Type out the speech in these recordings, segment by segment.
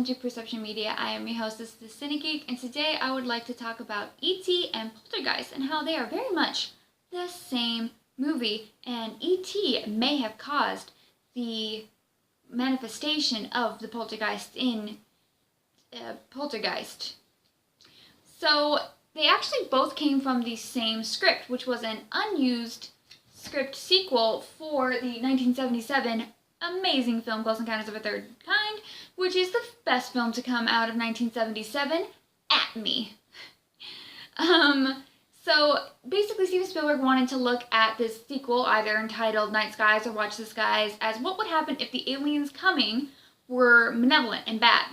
to Perception Media. I am your hostess, the Cinegeek, and today I would like to talk about E.T. and Poltergeist and how they are very much the same movie, and E.T. may have caused the manifestation of the poltergeist in Poltergeist. So they actually both came from the same script, which was an unused script sequel for the 1977 amazing film Close Encounters of a Third Kind, which is the best film to come out of 1977 at me. So basically Steven Spielberg wanted to look at this sequel, either entitled Night Skies or Watch the Skies, as what would happen if the aliens coming were malevolent and bad.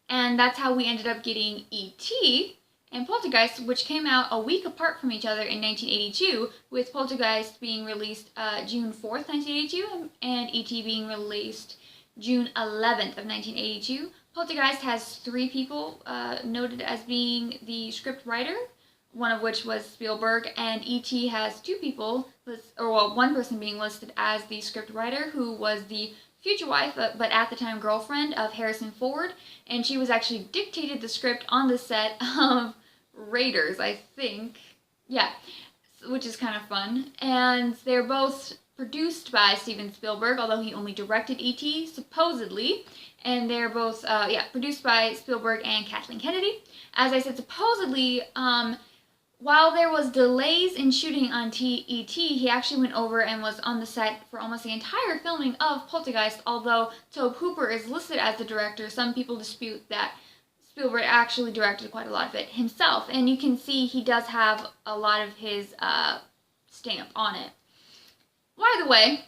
And that's how we ended up getting E.T. and Poltergeist, which came out a week apart from each other in 1982, with Poltergeist being released June 4th, 1982, and E.T. being released June 11th of 1982. Poltergeist has 3 people noted as being the script writer, one of which was Spielberg, and E.T. has 2 people, one person being listed as the script writer, who was the future wife, but at the time girlfriend of Harrison Ford, and she was actually dictated the script on the set of Raiders, I think. Yeah, which is kind of fun. And they're both produced by Steven Spielberg, although he only directed E.T., supposedly. And they're both, produced by Spielberg and Kathleen Kennedy. As I said, supposedly, while there was delays in shooting on E.T., he actually went over and was on the set for almost the entire filming of Poltergeist, although Tobe Hooper is listed as the director. Some people dispute that Spielberg actually directed quite a lot of it himself, and you can see he does have a lot of his stamp on it. By the way,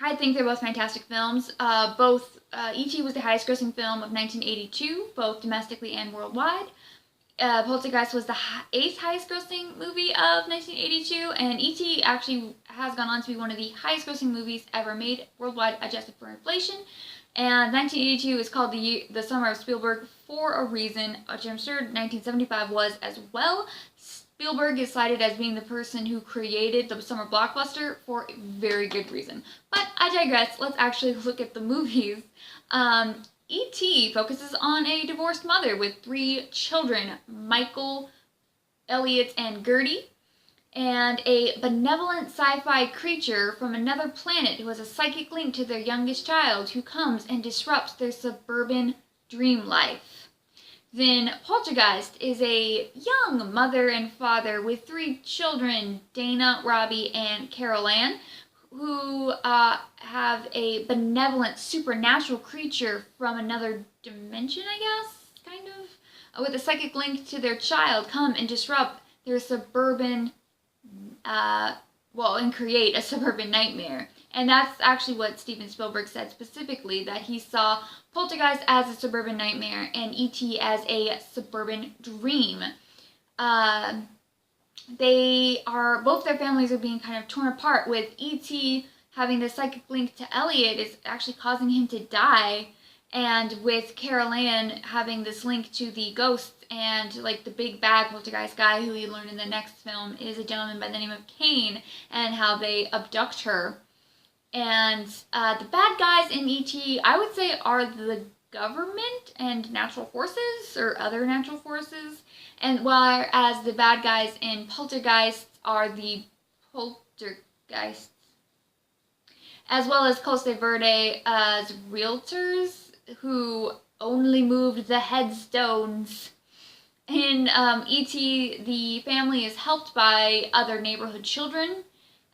I think they're both fantastic films. E.T. was the highest grossing film of 1982, both domestically and worldwide. Poltergeist was the 8th highest grossing movie of 1982, and E.T. actually has gone on to be one of the highest grossing movies ever made worldwide, adjusted for inflation. And 1982 is called the summer of Spielberg for a reason, which I'm sure 1975 was as well. Spielberg is cited as being the person who created the summer blockbuster for a very good reason. But I digress. Let's actually look at the movies. E.T. focuses on a divorced mother with 3 children, Michael, Elliot, and Gertie, and a benevolent sci-fi creature from another planet who has a psychic link to their youngest child, who comes and disrupts their suburban dream life. Then Poltergeist is a young mother and father with 3 children, Dana, Robbie, and Carol Ann, who have a benevolent supernatural creature from another dimension, I guess, kind of, with a psychic link to their child, come and disrupt their suburban, and create a suburban nightmare. And that's actually what Steven Spielberg said specifically, that he saw Poltergeist as a suburban nightmare and E.T. as a suburban dream. Both their families are being kind of torn apart, with E.T. having the psychic link to Elliot is actually causing him to die, and with Carol Ann having this link to the ghosts, and like the big bad poltergeist guy, who we learn in the next film is a gentleman by the name of Kane, and how they abduct her. And the bad guys in E.T., I would say, are the government and natural forces, or other natural forces, and whereas the bad guys in Poltergeist are the poltergeists, as well as Costa Verde as realtors who only moved the headstones. In E.T., the family is helped by other neighborhood children,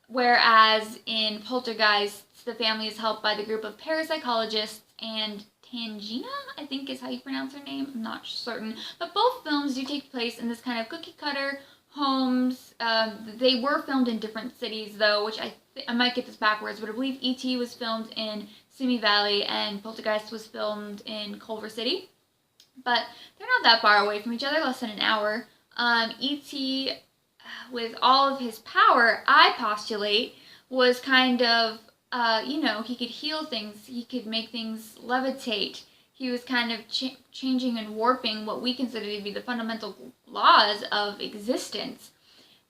whereas in Poltergeist, the family is helped by the group of parapsychologists and Tangina, I think is how you pronounce her name, I'm not certain. But both films do take place in this kind of cookie-cutter homes. They were filmed in different cities, though, which I might get this backwards, but I believe E.T. was filmed in Simi Valley and Poltergeist was filmed in Culver City. But they're not that far away from each other, less than an hour. E.T., with all of his power, I postulate, was kind of, he could heal things, he could make things levitate. He was kind of changing and warping what we consider to be the fundamental laws of existence.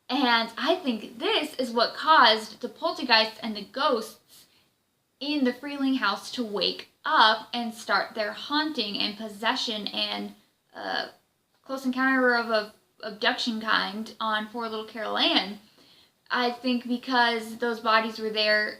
And I think this is what caused the poltergeists and the ghosts in the Freeling house to wake up and start their haunting and possession and close encounter of a abduction kind on poor little Carol Ann. I think because those bodies were there,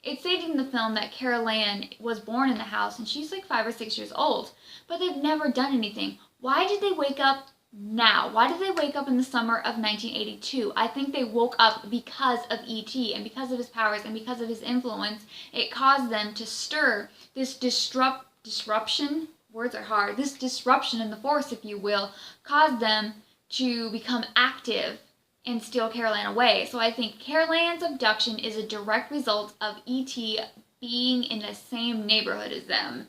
it's stated in the film that Carol Ann was born in the house and she's like 5 or 6 years old, but they've never done anything. Why did they wake up now? Why did they wake up in the summer of 1982? I think they woke up because of E.T. and because of his powers and because of his influence. It caused them to stir this disruption. Words are hard. This disruption in the force, if you will, caused them to become active and steal Carol Ann away. So I think Carol Ann's abduction is a direct result of E.T. being in the same neighborhood as them.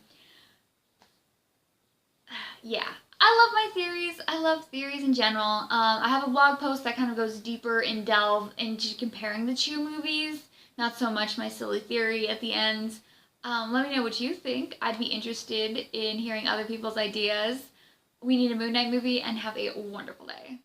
Yeah. I love my theories. I love theories in general. I have a blog post that kind of goes deeper in delve into comparing the two movies. Not so much my silly theory at the end. Let me know what you think. I'd be interested in hearing other people's ideas. We need a Moon Knight movie, and have a wonderful day.